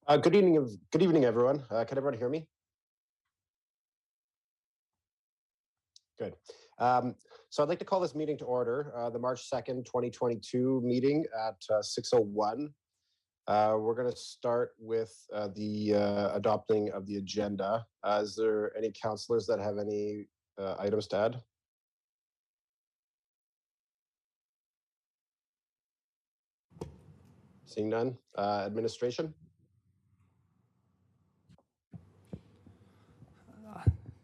Good evening, everyone. Can everyone hear me? Good. So I'd like to call this meeting to order, the March 2nd, 2022 meeting at 6:01. We're going to start with the adopting of the agenda. Is there any councillors that have any items to add? Seeing none. Administration?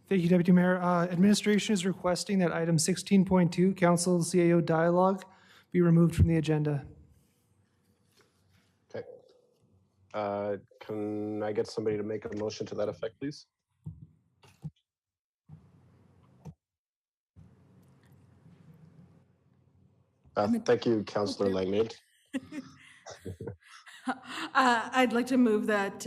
Thank you, Deputy Mayor. Administration is requesting that item 16.2, Council CAO Dialogue, be removed from the agenda. Okay. Can I get somebody to make a motion to that effect, please? Thank you, Councillor Langmaid. I'd like to move that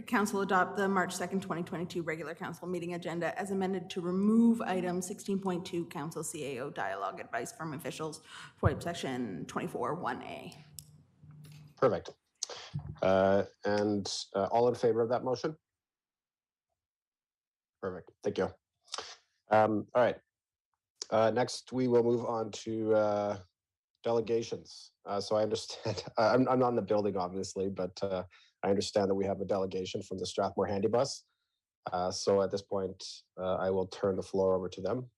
Council adopt the March 2nd, 2022 regular Council meeting agenda as amended to remove item 16.2 Council CAO Dialogue Advice from Officials, FOIP Section 24(1)A. Perfect. And all in favor of that motion? Perfect. Thank you. All right. Next, we will move on to delegations. So I understand, I'm not in the building, obviously, but I understand that we have a delegation from the Strathmore Handy Bus. So at this point, I will turn the floor over to them.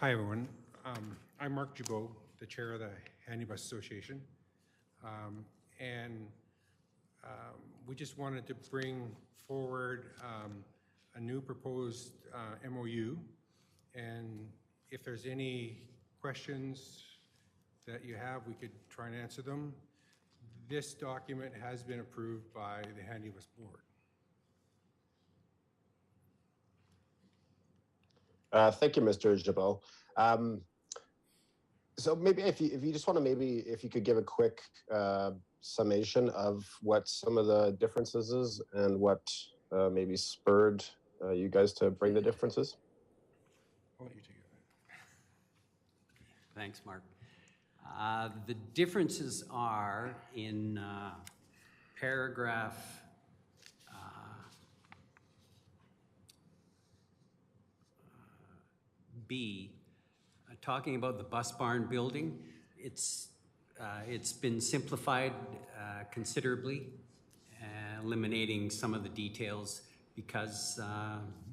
Hi, everyone. I'm Mark Jabot, the chair of the Handy Bus Association. We just wanted to bring forward a new proposed MOU. And if there's any questions that you have, we could try and answer them. This document has been approved by the Handy Bus Board. Thank you, Mr. Jabot. So maybe if you just want to if you could give a quick summation of what some of the differences is and what maybe spurred you guys to bring the differences. I'll let you take it. Thanks, Mark. The differences are in paragraph B, talking about the bus barn building. It's been simplified considerably, eliminating some of the details because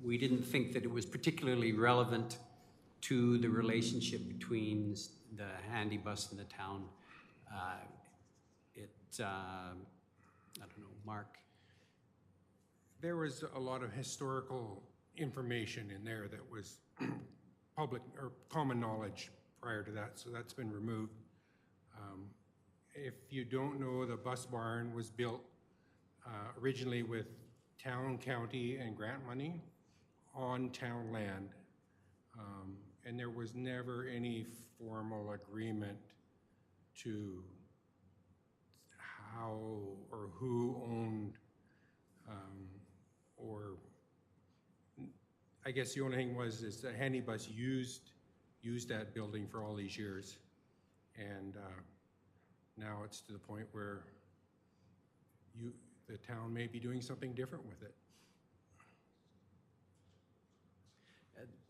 we didn't think that it was particularly relevant to the relationship between the handy bus and the town. I don't know, Mark? There was a lot of historical information in there that was public or common knowledge prior to that, so that's been removed. If you don't know, the bus barn was built originally with town, county, and grant money on town land. And there was never any formal agreement to how or who owned or I guess the only thing is the Handy Bus used that building for all these years, and now it's to the point where the town may be doing something different with it.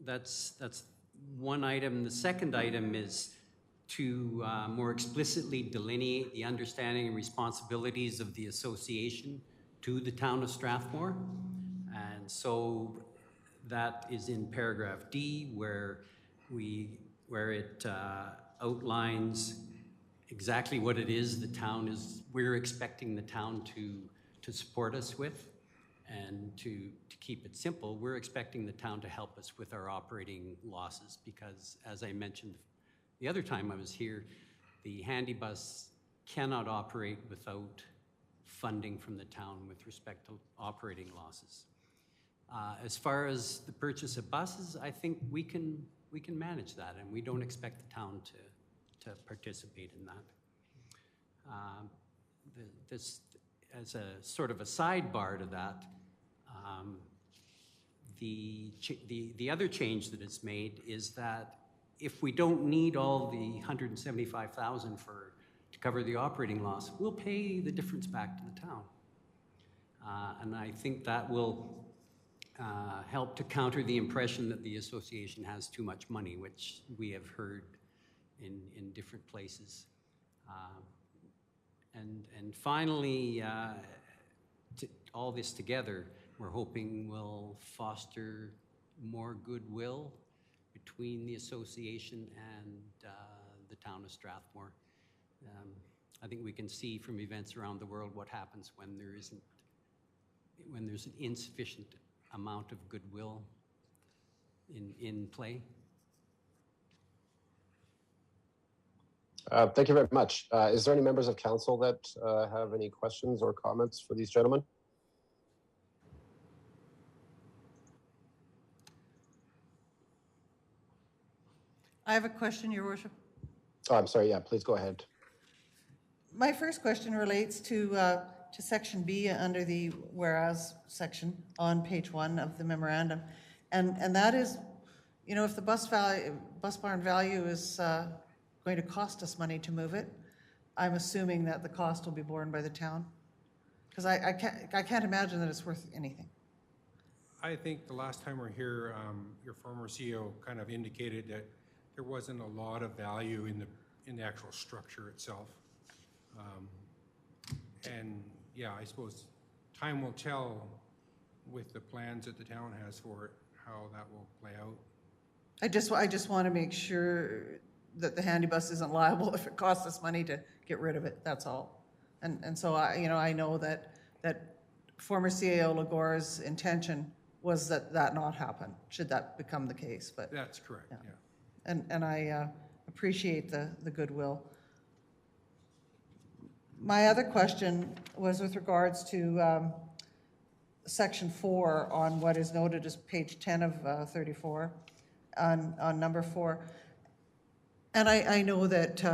That's one item. The second item is to more explicitly delineate the understanding and responsibilities of the association to the town of Strathmore, and so that is in paragraph D, where it outlines exactly what it is we're expecting the town to support us with. And to keep it simple, we're expecting the town to help us with our operating losses because, as I mentioned the other time I was here, the Handy Bus cannot operate without funding from the town with respect to operating losses. As far as the purchase of buses, I think we can manage that, and we don't expect the town to participate in that. as a sort of a sidebar to that, the other change that is made is that if we don't need all the 175,000 to cover the operating loss, we'll pay the difference back to the town. And I think that will help to counter the impression that the association has too much money, which we have heard in different places. And finally, all this together, we're hoping will foster more goodwill between the association and the town of Strathmore. I think we can see from events around the world what happens when there's an insufficient amount of goodwill in play. Thank you very much. Is there any members of council that have any questions or comments for these gentlemen? I have a question, Your Worship. Oh, I'm sorry. Yeah, please go ahead. My first question relates to section B under the whereas section on page 1 of the memorandum. And that is, you know, if the bus barn value is going to cost us money to move it, I'm assuming that the cost will be borne by the town. Because I can't imagine that it's worth anything. I think the last time we were here, your former CEO kind of indicated that there wasn't a lot of value in the actual structure itself. And yeah, I suppose time will tell with the plans that the town has for it, how that will play out. I just want to make sure that the handy bus isn't liable if it costs us money to get rid of it. That's all. And so I know that former CAO Lagore's intention was that not happen, should that become the case. But that's correct. Yeah. And I appreciate the goodwill. My other question was with regards to section 4 on what is noted as page 10 of 34 on number 4. And I know that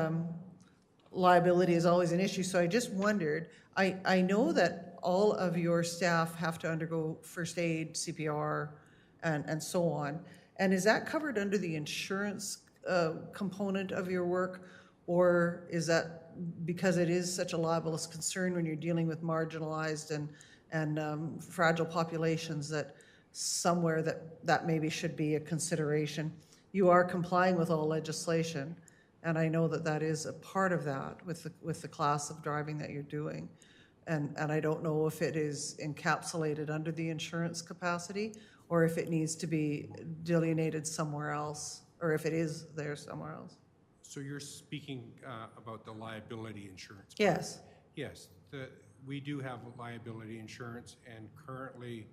liability is always an issue, so I just wondered, I know that all of your staff have to undergo first aid, CPR, and so on. And is that covered under the insurance component of your work, or is that because it is such a libelous concern when you're dealing with marginalized and fragile populations that somewhere that maybe should be a consideration? You are complying with all legislation, and I know that is a part of that with the class of driving that you're doing. And I don't know if it is encapsulated under the insurance capacity or if it needs to be delineated somewhere else, or if it is there somewhere else. So you're speaking about the liability insurance? Yes. Yes, we do have liability insurance, and currently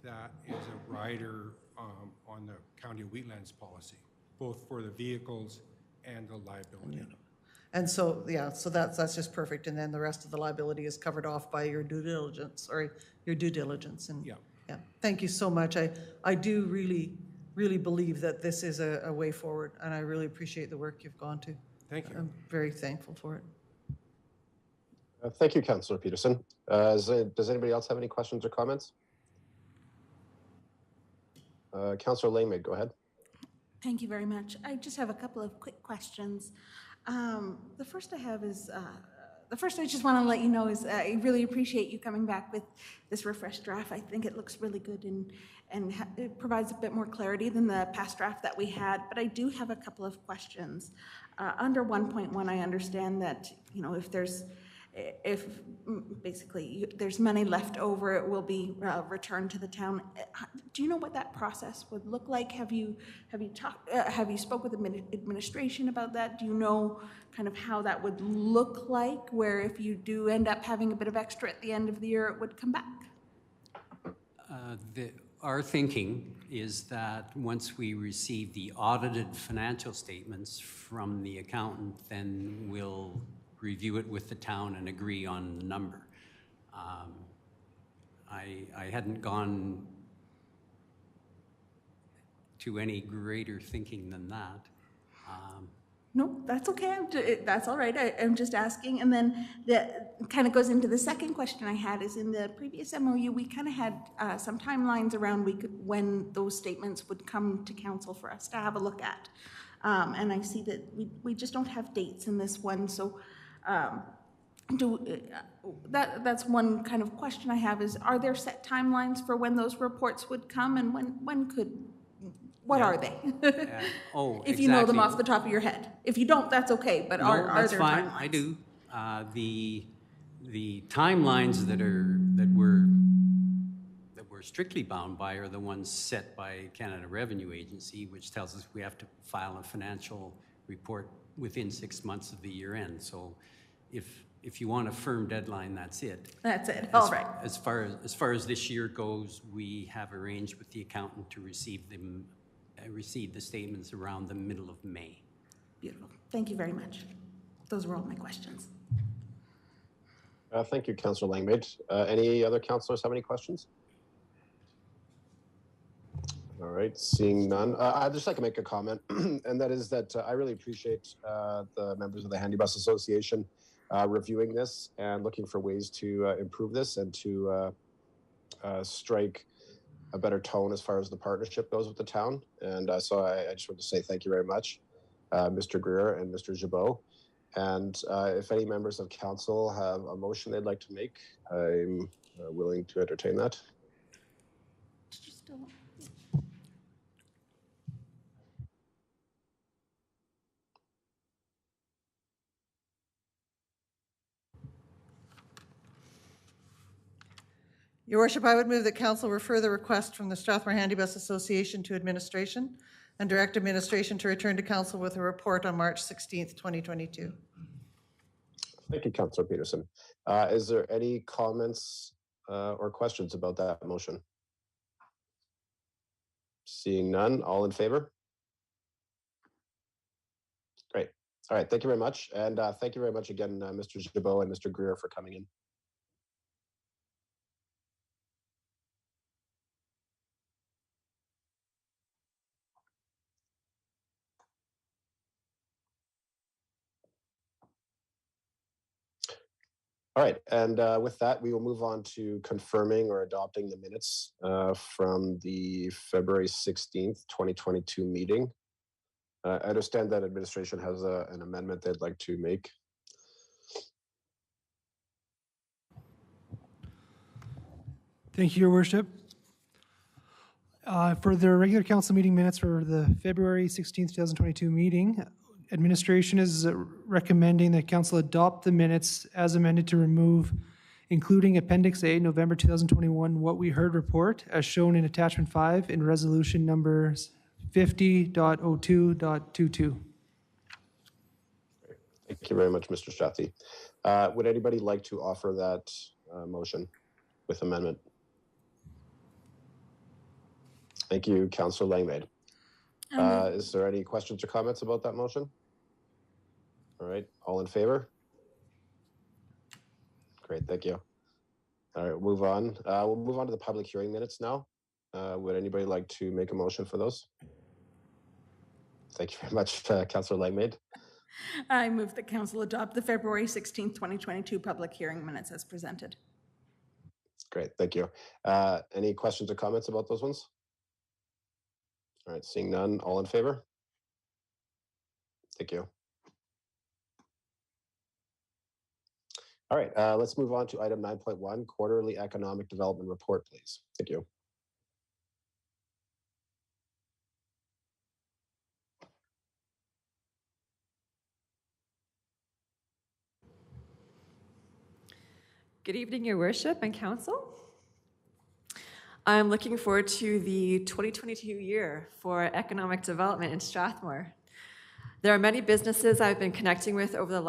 that is a rider on the County of Wheatlands policy, both for the vehicles and the liability. And so, yeah, so that's just perfect. And then the rest of the liability is covered off by your due diligence. And yeah. Thank you so much. I do really believe that this is a way forward, and I really appreciate the work you've gone to. Thank you. I'm very thankful for it. Thank you, Councillor Peterson. Does anybody else have any questions or comments? Councillor Langmaid, go ahead. Thank you very much. I just have a couple of quick questions. The first I have is, I just want to let you know is I really appreciate you coming back with this refreshed draft. I think it looks really good and it provides a bit more clarity than the past draft that we had, but I do have a couple of questions. Under 1.1, I understand that, you know, if basically there's money left over, it will be returned to the town. Do you know what that process would look like? Have you spoke with the administration about that? Do you know kind of how that would look like, where if you do end up having a bit of extra at the end of the year, it would come back? Our thinking is that once we receive the audited financial statements from the accountant, then we'll review it with the town and agree on the number. I hadn't gone to any greater thinking than that. No, that's okay. That's all right. I'm just asking. And then that kind of goes into the second question I had is in the previous MOU, we kind of had some timelines around when those statements would come to council for us to have a look at. And I see that we just don't have dates in this one. So that's one kind of question I have is, are there set timelines for when those reports would come and what are they? If you know them off the top of your head. If you don't, that's okay, but are there fine. timelines? I do. The timelines that we're strictly bound by are the ones set by Canada Revenue Agency, which tells us we have to file a financial report within 6 months of the year end. So if you want a firm deadline, that's it. That's it. All right. As far as this year goes, we have arranged with the accountant to receive the statements around the middle of May. Beautiful. Thank you very much. Those were all my questions. Thank you, Councillor Langmaid. Any other councillors have any questions? All right, seeing none. I'd just like to make a comment, and that is that I really appreciate the members of the Handy Bus Association reviewing this and looking for ways to improve this and to strike a better tone as far as the partnership goes with the town. And so I just want to say thank you very much, Mr. Greer and Mr. Gibault. And if any members of council have a motion they'd like to make, I'm willing to entertain that. Your Worship, I would move that council refer the request from the Strathmore Handy Bus Association to administration and direct administration to return to council with a report on March 16th, 2022. Thank you, Councillor Peterson. Is there any comments or questions about that motion? Seeing none, all in favor? Great. All right, thank you very much. And thank you very much again, Mr. Gibault and Mr. Greer for coming in. All right, and with that, we will move on to confirming or adopting the minutes from the February 16th, 2022 meeting. I understand that administration has an amendment they'd like to make. Thank you, Your Worship. For the regular council meeting minutes for the February 16th, 2022 meeting, administration is recommending that council adopt the minutes as amended to remove, including Appendix A, November 2021 What We Heard report, as shown in Attachment 5 in Resolution number 50.02.22. Thank you very much, Mr. Strathy. Would anybody like to offer that motion with amendment? Thank you, Councillor Langmaid. Is there any questions or comments about that motion? All right, all in favor? Great, thank you. All right, we'll move on. We'll move on to the public hearing minutes now. Would anybody like to make a motion for those? Thank you very much, Councillor Langmaid. I move that council adopt the February 16th, 2022 public hearing minutes as presented. Great, thank you. Any questions or comments about those ones? All right, seeing none, all in favor? Thank you. All right, let's move on to item 9.1, quarterly economic development report, please. Thank you. Good evening, Your Worship and Council. I'm looking forward to the 2022 year for economic development in Strathmore. There are many businesses I've been connecting with over the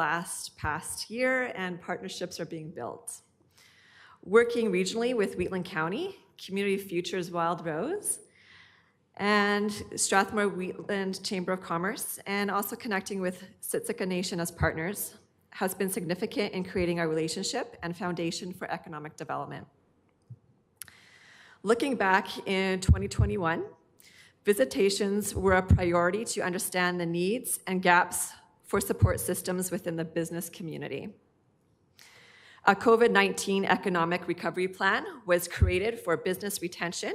past year, and partnerships are being built. Working regionally with Wheatland County, Community Futures Wild Rose, and Strathmore Wheatland Chamber of Commerce, and also connecting with Siksika Nation as partners has been significant in creating our relationship and foundation for economic development. Looking back in 2021, visitations were a priority to understand the needs and gaps for support systems within the business community. A COVID-19 economic recovery plan was created for business retention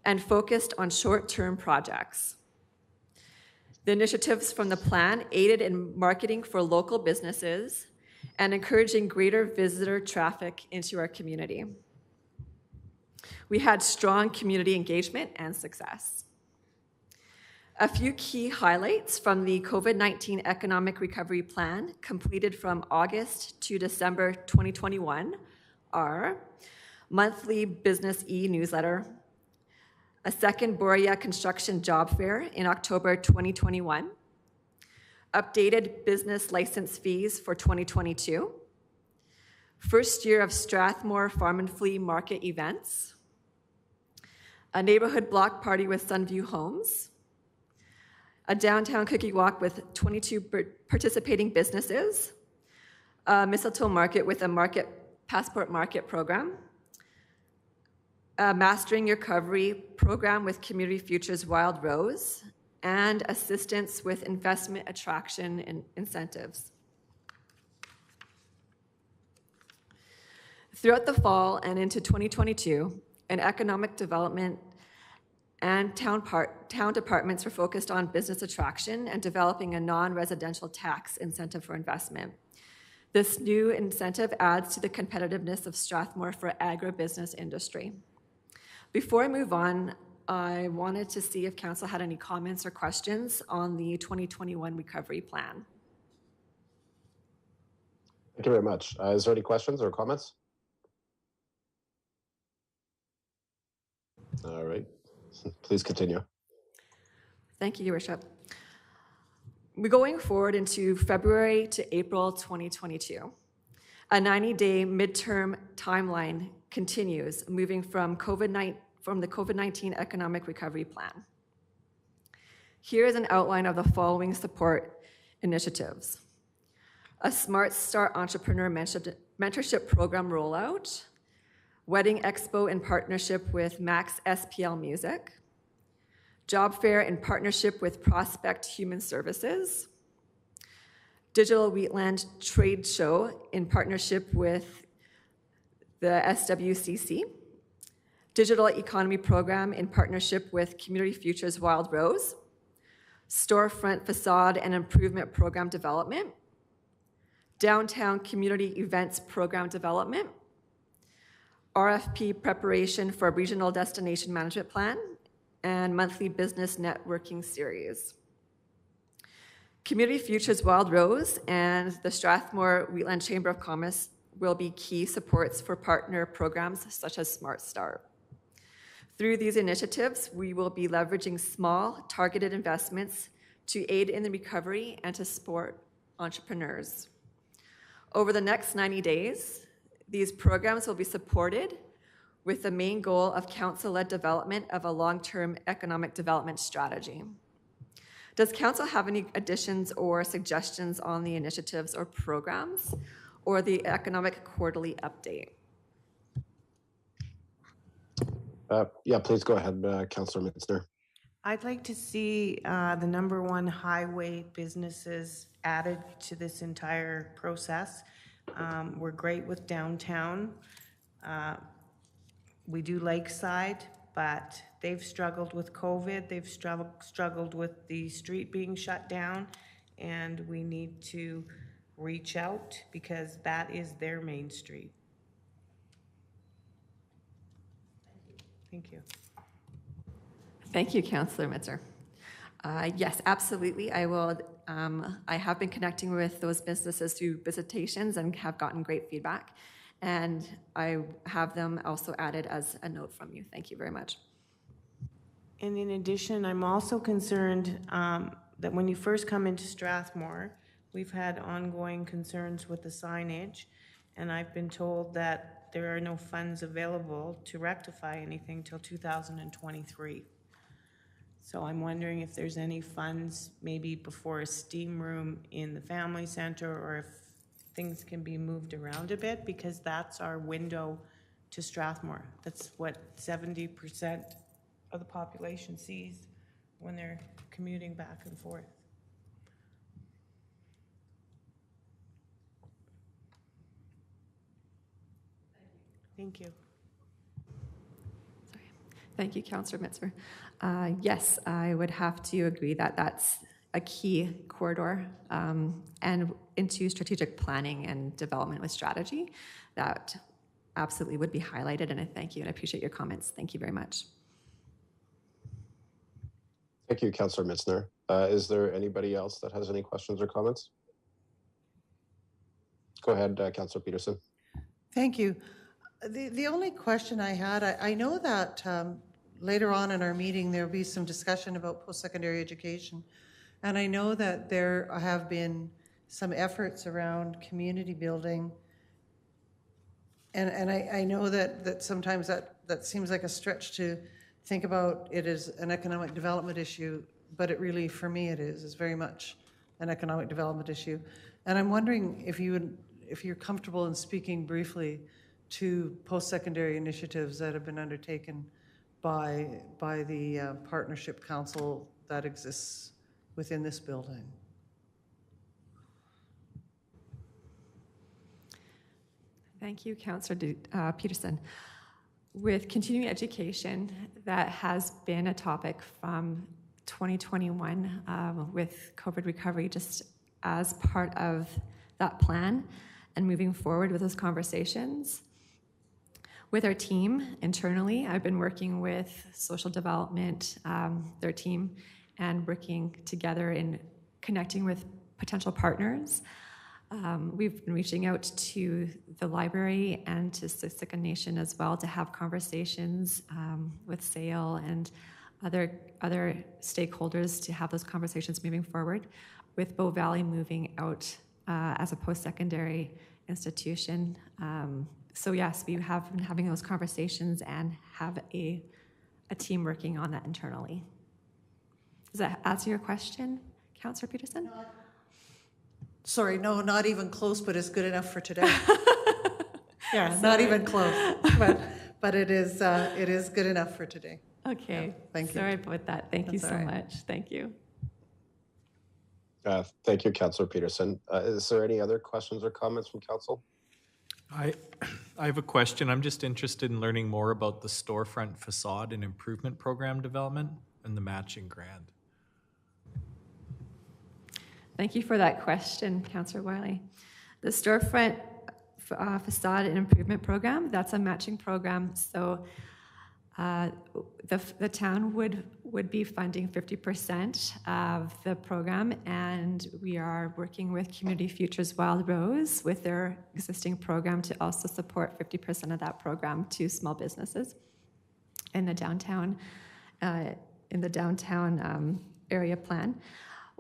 and focused on short-term projects. The initiatives from the plan aided in marketing for local businesses and encouraging greater visitor traffic into our community. We had strong community engagement and success. A few key highlights from the COVID-19 Economic Recovery Plan completed from August to December 2021 are monthly business e-newsletter, a second Boria construction job fair in October 2021, updated business license fees for 2022, first year of Strathmore Farm and Flea Market events, a neighborhood block party with Sunview Homes, a downtown cookie walk with 22 participating businesses, a mistletoe market with a passport market program, a Mastering Your Recovery program with Community Futures Wild Rose, and assistance with investment attraction and incentives. Throughout the fall and into 2022, an economic development and town departments were focused on business attraction and developing a non-residential tax incentive for investment. This new incentive adds to the competitiveness of Strathmore for agribusiness industry. Before I move on, I wanted to see if council had any comments or questions on the 2021 recovery plan. Thank you very much. Is there any questions or comments? All right, please continue. Thank you, Your Worship. We're going forward into February to April 2022. A 90-day midterm timeline continues, moving from the COVID-19 Economic Recovery Plan. Here is an outline of the following support initiatives. A Smart Start Entrepreneur Mentorship Program rollout, Wedding Expo in partnership with Max SPL Music, Job Fair in partnership with Prospect Human Services, Digital Wheatland Trade Show in partnership with the SWCC, Digital Economy Program in partnership with Community Futures Wild Rose, Storefront Facade and Improvement Program Development, Downtown Community Events Program Development, RFP preparation for Regional Destination Management Plan, and monthly business networking series. Community Futures Wild Rose and the Strathmore Wheatland Chamber of Commerce will be key supports for partner programs such as Smart Start. Through these initiatives, we will be leveraging small, targeted investments to aid in the recovery and to support entrepreneurs. Over the next 90 days, these programs will be supported with the main goal of council-led development of a long-term economic development strategy. Does council have any additions or suggestions on the initiatives or programs or the economic quarterly update? Yeah, please go ahead, Councillor Mitzner. I'd like to see the #1 highway businesses added to this entire process. We're great with downtown. We do Lakeside, but they've struggled with COVID. They've struggled with the street being shut down, and we need to reach out because that is their main street. Thank you. Thank you, Councillor Mitzer. Yes, absolutely. I will. I have been connecting with those businesses through visitations and have gotten great feedback. And I have them also added as a note from you. Thank you very much. And in addition, I'm also concerned that when you first come into Strathmore, we've had ongoing concerns with the signage, and I've been told that there are no funds available to rectify anything till 2023. So I'm wondering if there's any funds maybe before a steam room in the family center, or if things can be moved around a bit, because that's our window to Strathmore. That's what 70% of the population sees when they're commuting back and forth. Thank you. Thank you, Councillor Mitzver. Yes, I would have to agree that that's a key corridor and into strategic planning and development with strategy that absolutely would be highlighted, and I thank you and I appreciate your comments. Thank you very much. Thank you, Councillor Mitzner. Is there anybody else that has any questions or comments? Go ahead, Councillor Peterson. Thank you. The only question I had, I know that later on in our meeting, there'll be some discussion about post-secondary education. And I know that there have been some efforts around community building. And I know that sometimes that seems like a stretch to think about it as an economic development issue, but it really, for me, it's very much an economic development issue. And I'm wondering if you're comfortable in speaking briefly to post-secondary initiatives that have been undertaken by the partnership council that exists within this building. Thank you, Councillor Peterson. With continuing education, that has been a topic from 2021 with COVID recovery, just as part of that plan and moving forward with those conversations. With our team internally, I've been working with social development, their team, and working together in connecting with potential partners. We've been reaching out to the library and to Siksika Nation as well to have conversations with SAIL and other stakeholders to have those conversations moving forward. With Bow Valley moving out as a post-secondary institution. So yes, we have been having those conversations and have a team working on that internally. Does that answer your question, Councillor Peterson? Sorry, no, not even close, but it's good enough for today. Yeah, not even close, but it is good enough for today. Okay. Yeah, thank you. Sorry about that. Thank you That's so all right. much. Thank you. Thank you, Councillor Peterson. Is there any other questions or comments from council? I have a question. I'm just interested in learning more about the storefront facade and improvement program development and the matching grant. Thank you for that question, Councillor Wiley. The storefront facade and improvement program, that's a matching program. So the town would be funding 50% of the program, and we are working with Community Futures Wild Rose with their existing program to also support 50% of that program to small businesses in the downtown area plan.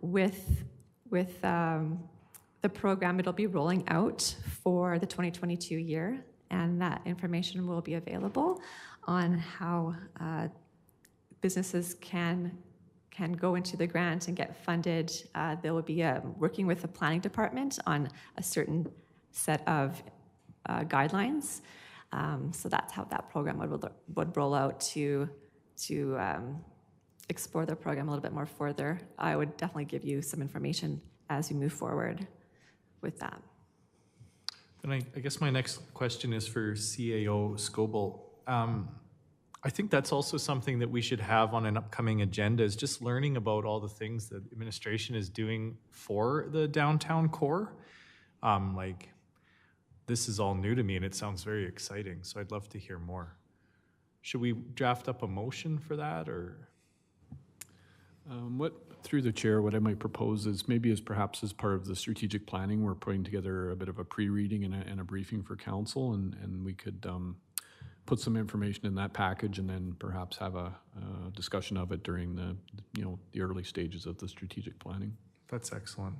With the program, it'll be rolling out for the 2022 year, and that information will be available on how businesses can go into the grant and get funded. They will be working with the planning department on a certain set of guidelines. So that's how that program would roll out to explore the program a little bit more further. I would definitely give you some information as we move forward with that. And I guess my next question is for CAO Scoble. I think that's also something that we should have on an upcoming agenda, is just learning about all the things that administration is doing for the downtown core. Like, this is all new to me and it sounds very exciting, so I'd love to hear more. Should we draft up a motion for that, or? Through the chair, what I might propose is maybe perhaps as part of the strategic planning, we're putting together a bit of a pre-reading and a briefing for council, and we could put some information in that package and then perhaps have a discussion of it during the early stages of the strategic planning. That's excellent.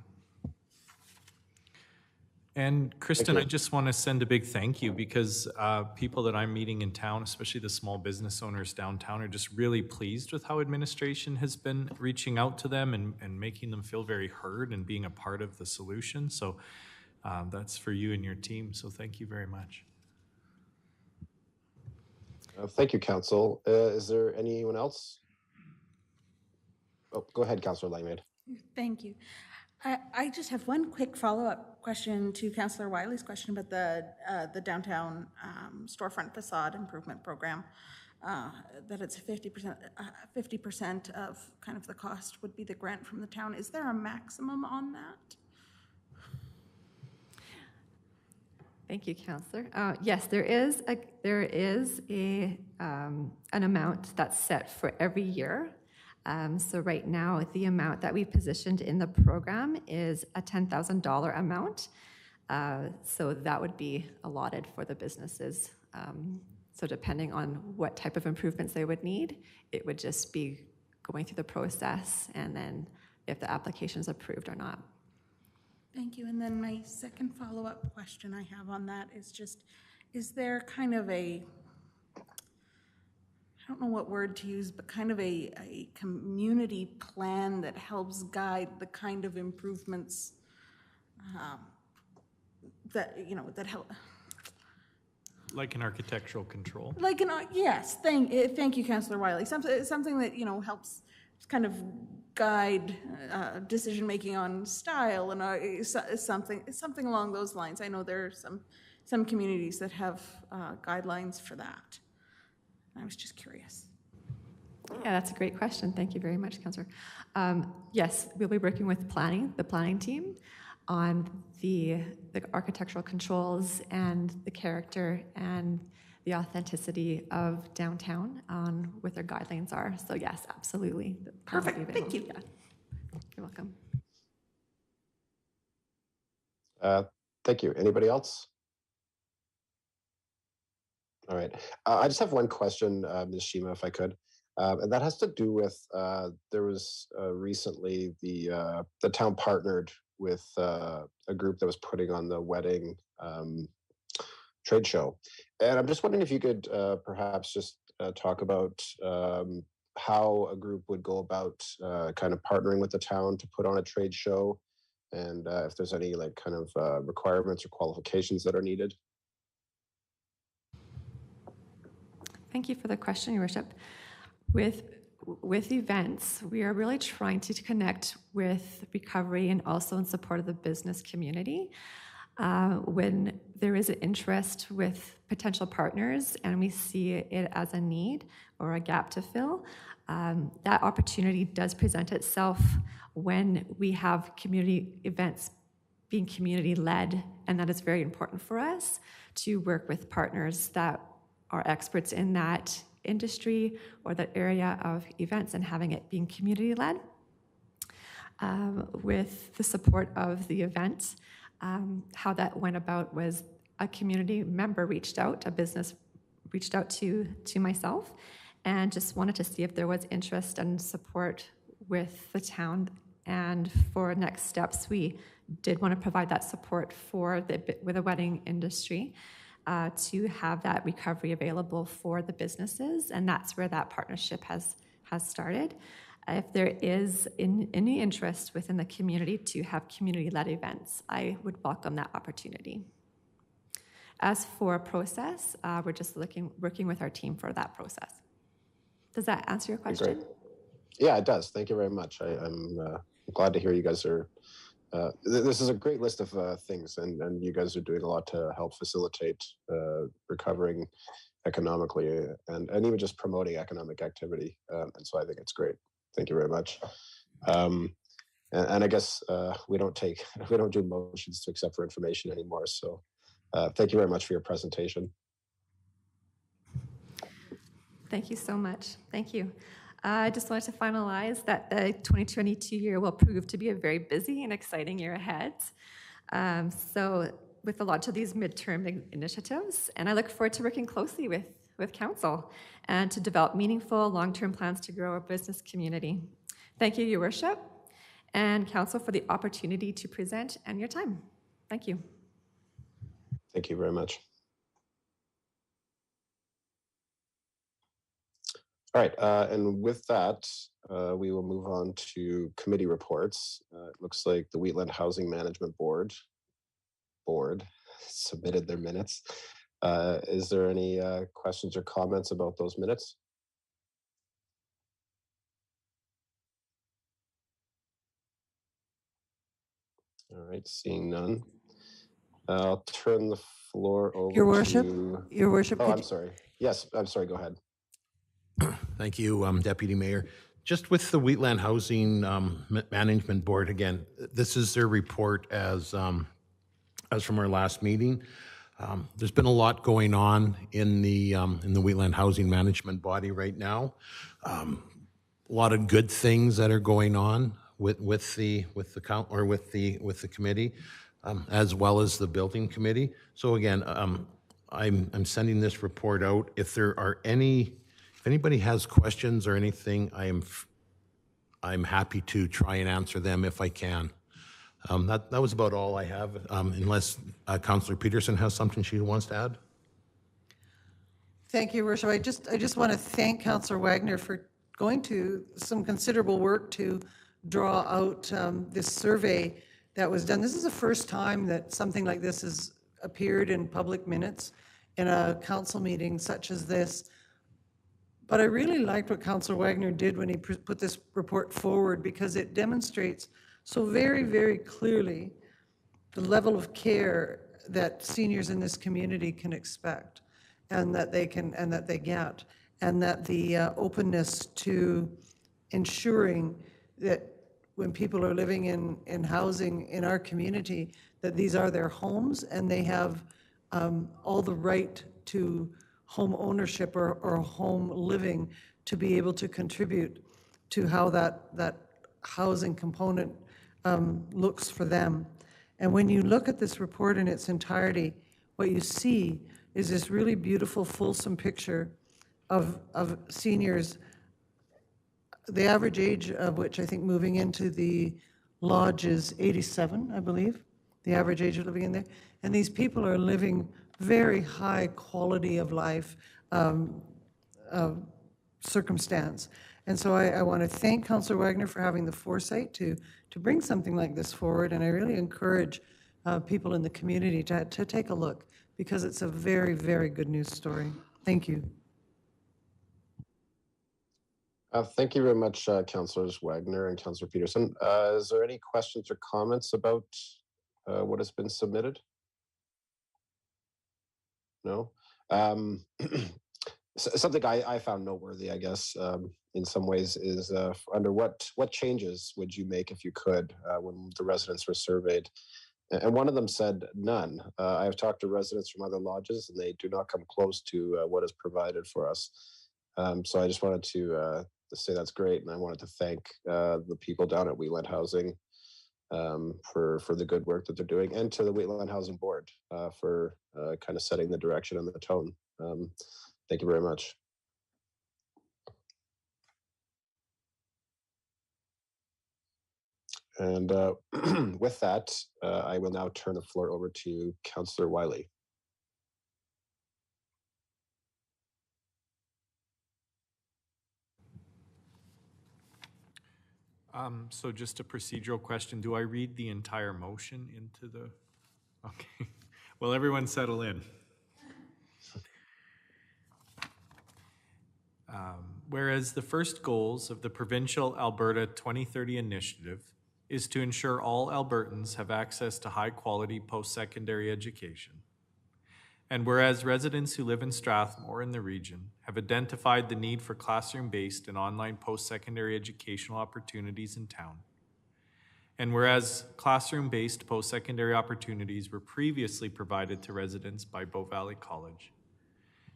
And Kristen, I just want to send a big thank you, because people that I'm meeting in town, especially the small business owners downtown, are just really pleased with how administration has been reaching out to them and making them feel very heard and being a part of the solution. So that's for you and your team. So thank you very much. Thank you, Council. Is there anyone else? Oh, go ahead, Councillor Langmaid. Thank you. I just have one quick follow-up question to Councillor Wiley's question about the downtown storefront facade improvement program. That it's 50% of kind of the cost would be the grant from the town. Is there a maximum on that? Thank you, Councillor. Yes, there is an amount that's set for every year. So right now, the amount that we positioned in the program is a $10,000 amount. So that would be allotted for the businesses. So depending on what type of improvements they would need, it would just be going through the process and then if the application is approved or not. Thank you. And then my second follow-up question I have on that is just, is there kind of a, I don't know what word to use, but kind of a community plan that helps guide the kind of improvements that, you know, that help? Like an architectural control? Like an, yes, thank you, Councillor Wiley. Something that, you know, helps kind of guide decision-making on style and something along those lines. I know there are some communities that have guidelines for that. I was just curious. Yeah, that's a great question. Thank you very much, Councillor. Yes, we'll be working with the planning team on the architectural controls and the character and the authenticity of downtown on what their guidelines are. So yes, absolutely. Perfect. Thank you. Yeah. You're welcome. Thank you. Anybody else? All right. I just have one question, Ms. Shima, if I could. And that has to do with, there was recently the town partnered with a group that was putting on the wedding trade show. And I'm just wondering if you could perhaps just talk about how a group would go about kind of partnering with the town to put on a trade show, and if there's any like kind of requirements or qualifications that are needed. Thank you for the question, Your Worship. With events, we are really trying to connect with recovery and also in support of the business community. When there is an interest with potential partners and we see it as a need or a gap to fill, that opportunity does present itself when we have community events being community-led, and that is very important for us to work with partners that are experts in that industry or that area of events and having it being community-led. With the support of the event, how that went about was a community member reached out, a business reached out to myself and just wanted to see if there was interest and support with the town. And for next steps, we did want to provide that support with the wedding industry to have that recovery available for the businesses. And that's where that partnership has started. If there is any interest within the community to have community-led events, I would welcome that opportunity. As for a process, we're just working with our team for that process. Does that answer your question? Great. Yeah, it does. Thank you very much. I'm glad to hear you guys are, this is a great list of things, and you guys are doing a lot to help facilitate recovering economically and even just promoting economic activity. And so I think it's great. Thank you very much. And I guess we don't do motions to accept for information anymore. So thank you very much for your presentation. Thank you so much. Thank you. I just wanted to finalize that the 2022 year will prove to be a very busy and exciting year ahead. So with the launch of these midterm initiatives, and I look forward to working closely with Council and to develop meaningful long-term plans to grow our business community. Thank you, Your Worship, and Council for the opportunity to present and your time. Thank you. Thank you very much. All right, and with that, we will move on to committee reports. It looks like the Wheatland Housing Management Board submitted their minutes. Is there any questions or comments about those minutes? All right, seeing none. I'll turn the floor over Your Worship, to... Your Worship. Oh, I'm sorry. Yes, I'm sorry, go ahead. Thank you, Deputy Mayor. Just with the Wheatland Housing Management Board, again, this is their report as from our last meeting. There's been a lot going on in the Wheatland Housing Management body right now. A lot of good things that are going on with the committee, as well as the building committee. So again, I'm sending this report out. If anybody has questions or anything, I'm happy to try and answer them if I can. That was about all I have, unless Councillor Peterson has something she wants to add. Thank you, Your Worship. I just want to thank Councillor Wagner for going to some considerable work to draw out this survey that was done. This is the first time that something like this has appeared in public minutes in a council meeting such as this. But I really liked what Councillor Wagner did when he put this report forward, because it demonstrates so very, very clearly the level of care that seniors in this community can expect, and that they get, and that the openness to ensuring that when people are living in housing in our community, that these are their homes and they have all the right to home ownership or home living to be able to contribute to how that housing component looks for them. And when you look at this report in its entirety, what you see is this really beautiful, fulsome picture of seniors, the average age of which I think moving into the lodge is 87, I believe, the average age of living in there. And these people are living very high quality of life circumstance. And so I want to thank Councillor Wagner for having the foresight to bring something like this forward, and I really encourage people in the community to take a look, because it's a very, very good news story. Thank you. Thank you very much, Councillors Wagner and Councillor Peterson. Is there any questions or comments about what has been submitted? No? Something I found noteworthy, I guess, in some ways, is under what changes would you make if you could when the residents were surveyed? And one of them said none. I've talked to residents from other lodges, and they do not come close to what is provided for us. So I just wanted to say that's great, and I wanted to thank the people down at Wheatland Housing for the good work that they're doing, and to the Wheatland Housing Board for kind of setting the direction and the tone. Thank you very much. And with that, I will now turn the floor over to Councillor Wiley. So just a procedural question. Do I read the entire motion into the... Okay. Well, everyone settle in. Whereas the first goals of the Provincial Alberta 2030 Initiative is to ensure all Albertans have access to high-quality post-secondary education. And whereas residents who live in Strathmore and the region have identified the need for classroom-based and online post-secondary educational opportunities in town. And whereas classroom-based post-secondary opportunities were previously provided to residents by Bow Valley College.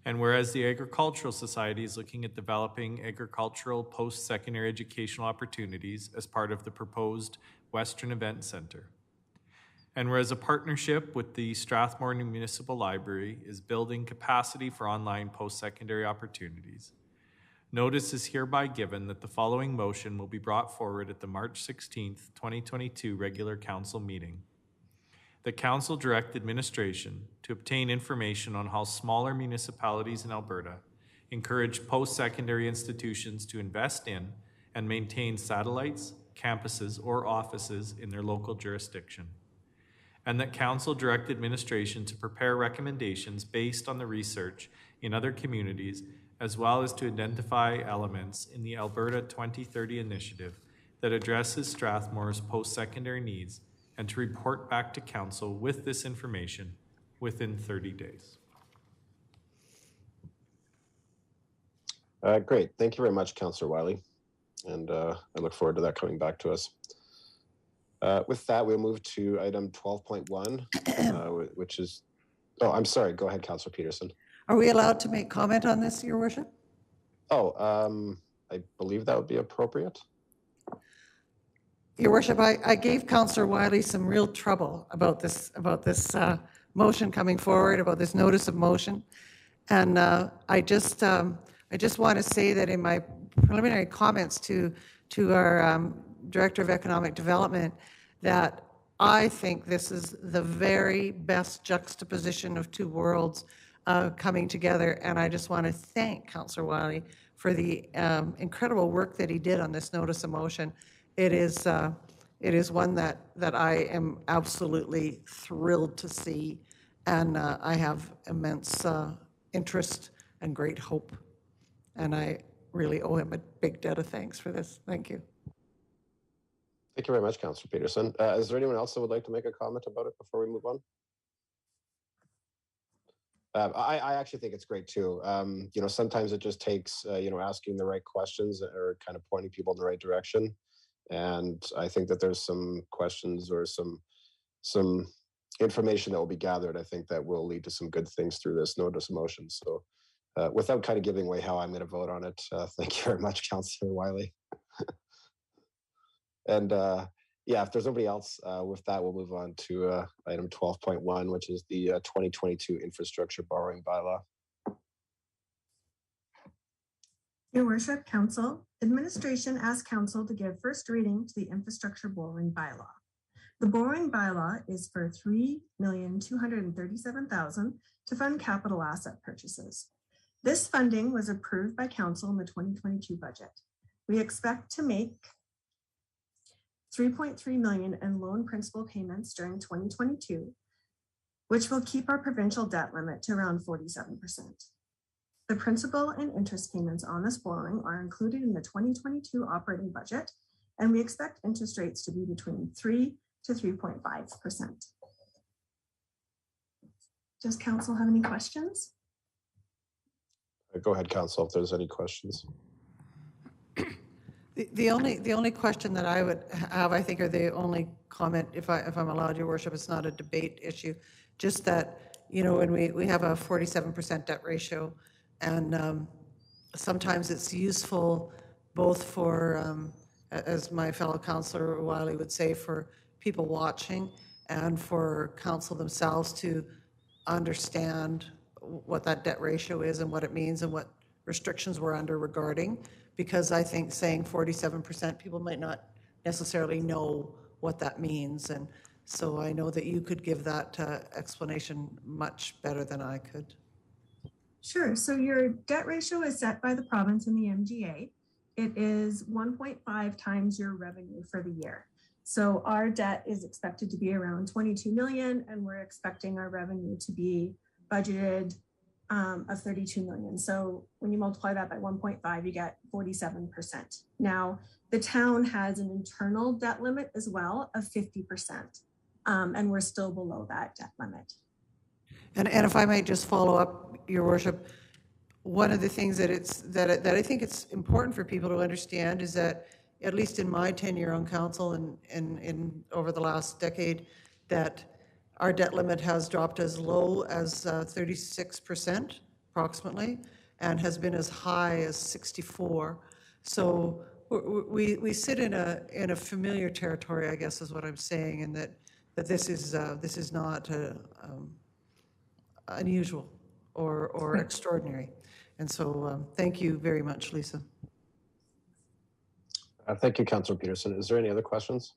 And whereas the Agricultural Society is looking at developing agricultural post-secondary educational opportunities as part of the proposed Western Event Centre. And whereas a partnership with the Strathmore Municipal Library is building capacity for online post-secondary opportunities, notice is hereby given that the following motion will be brought forward at the March 16th, 2022 regular council meeting. The council direct administration to obtain information on how smaller municipalities in Alberta encourage post-secondary institutions to invest in and maintain satellites, campuses, or offices in their local jurisdiction. And that council direct administration to prepare recommendations based on the research in other communities, as well as to identify elements in the Alberta 2030 Initiative that addresses Strathmore's post-secondary needs and to report back to council with this information within 30 days. Great. Thank you very much, Councillor Wiley. And I look forward to that coming back to us. With that, we'll move to item 12.1, which is, oh, I'm sorry. Go ahead, Councillor Peterson. Are we allowed to make comment on this, Your Worship? Oh, I believe that would be appropriate. Your Worship, I gave Councillor Wiley some real trouble about this motion coming forward, about this notice of motion. And I just want to say that in my preliminary comments to our Director of Economic Development, that I think this is the very best juxtaposition of two worlds coming together. And I just want to thank Councillor Wiley for the incredible work that he did on this notice of motion. It is one that I am absolutely thrilled to see, and I have immense interest and great hope. And I really owe him a big debt of thanks for this. Thank you. Thank you very much, Councillor Peterson. Is there anyone else that would like to make a comment about it before we move on? I actually think it's great too. You know, sometimes it just takes, you know, asking the right questions or kind of pointing people in the right direction. And I think that there's some questions or some information that will be gathered, I think that will lead to some good things through this notice of motion. So without kind of giving away how I'm going to vote on it, thank you very much, Councillor Wiley. And yeah, if there's nobody else with that, we'll move on to item 12.1, which is the 2022 infrastructure borrowing bylaw. Your Worship, Council, Administration asks Council to give first reading to the infrastructure borrowing bylaw. The borrowing bylaw is for $3,237,000 to fund capital asset purchases. This funding was approved by Council in the 2022 budget. We expect to make $3.3 million in loan principal payments during 2022, which will keep our provincial debt limit to around 47%. The principal and interest payments on this borrowing are included in the 2022 operating budget, and we expect interest rates to be between 3 to 3.5%. Does Council have any questions? Go ahead, Council, if there's any questions. The only question that I would have, I think, or the only comment, if I'm allowed, Your Worship, it's not a debate issue, just that, you know, when we have a 47% debt ratio, and sometimes it's useful both for, as my fellow councillor Wiley would say, for people watching and for council themselves to understand what that debt ratio is and what it means and what restrictions we're under regarding. Because I think saying 47%, people might not necessarily know what that means. And so I know that you could give that explanation much better than I could. Sure. So your debt ratio is set by the province and the MGA. It is 1.5 times your revenue for the year. So our debt is expected to be around 22 million, and we're expecting our revenue to be budgeted of 32 million. So when you multiply that by 1.5, you get 47%. Now, the town has an internal debt limit as well of 50%, and we're still below that debt limit. And if I might just follow up, Your Worship, one of the things that I think it's important for people to understand is that, at least in my tenure on council and over the last decade, that our debt limit has dropped as low as 36% approximately, and has been as high as 64%. So we sit in a familiar territory, I guess, is what I'm saying, and that this is not unusual or extraordinary. And so thank you very much, Lisa. Thank you, Councillor Peterson. Is there any other questions?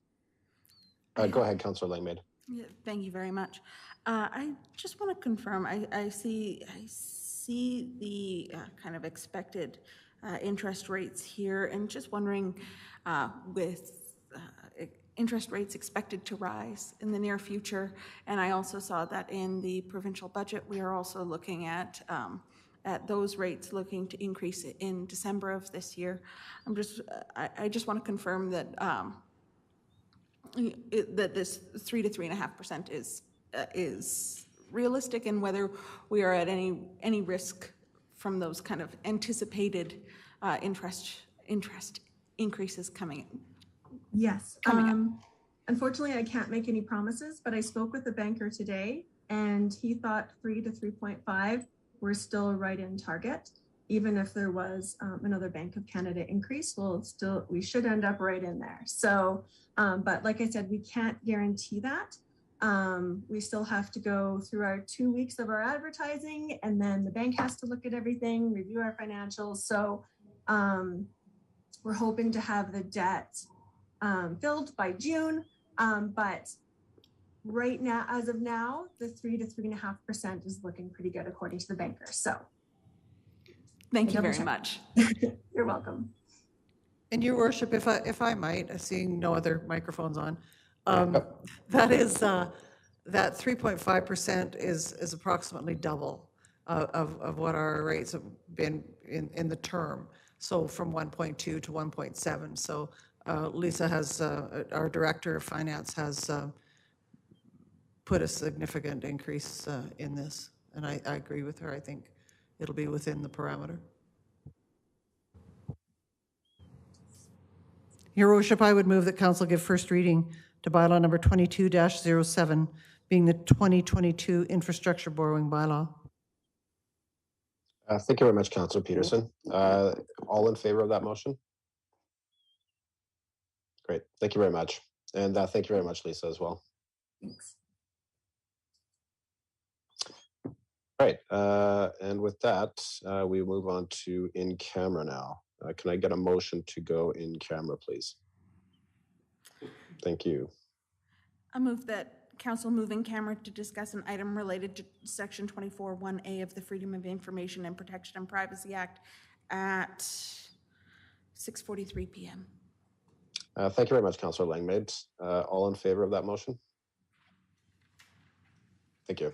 Go ahead, Councillor Langmaid. Yeah, thank you very much. I just want to confirm, I see the kind of expected interest rates here, and just wondering with interest rates expected to rise in the near future, and I also saw that in the provincial budget, we are also looking at those rates looking to increase in December of this year. I just want to confirm that that this 3 to 3.5% is realistic, and whether we are at any risk from those kind of anticipated interest increases coming. Yes. Coming up. Unfortunately, I can't make any promises, but I spoke with the banker today, and he thought 3 to 3.5 were still right in target. Even if there was another Bank of Canada increase, we should end up right in there. So, but like I said, we can't guarantee that. We still have to go through our 2 weeks of our advertising, and then the bank has to look at everything, review our financials. So we're hoping to have the debt filled by June. But right now, as of now, the 3 to 3.5% is looking pretty good according to the banker. So thank you very much. You're welcome. And Your Worship, if I might, seeing no other microphones on, that is that 3.5% is approximately double of what our rates have been in the term. So from 1.2 to 1.7. So Lisa has, our Director of Finance has put a significant increase in this. And I agree with her. I think it'll be within the parameter. Your Worship, I would move that Council give first reading to bylaw number 22-07, being the 2022 infrastructure borrowing bylaw. Thank you very much, Councillor Peterson. All in favor of that motion? Great. Thank you very much. And thank you very much, Lisa, as well. Thanks. All right. And with that, we move on to in camera now. Can I get a motion to go in camera, please? Thank you. I move that Council move in camera to discuss an item related to Section 24(1)A of the Freedom of Information and Protection and Privacy Act at 6:43 p.m. Thank you very much, Councillor Langmaid. All in favor of that motion? Thank you.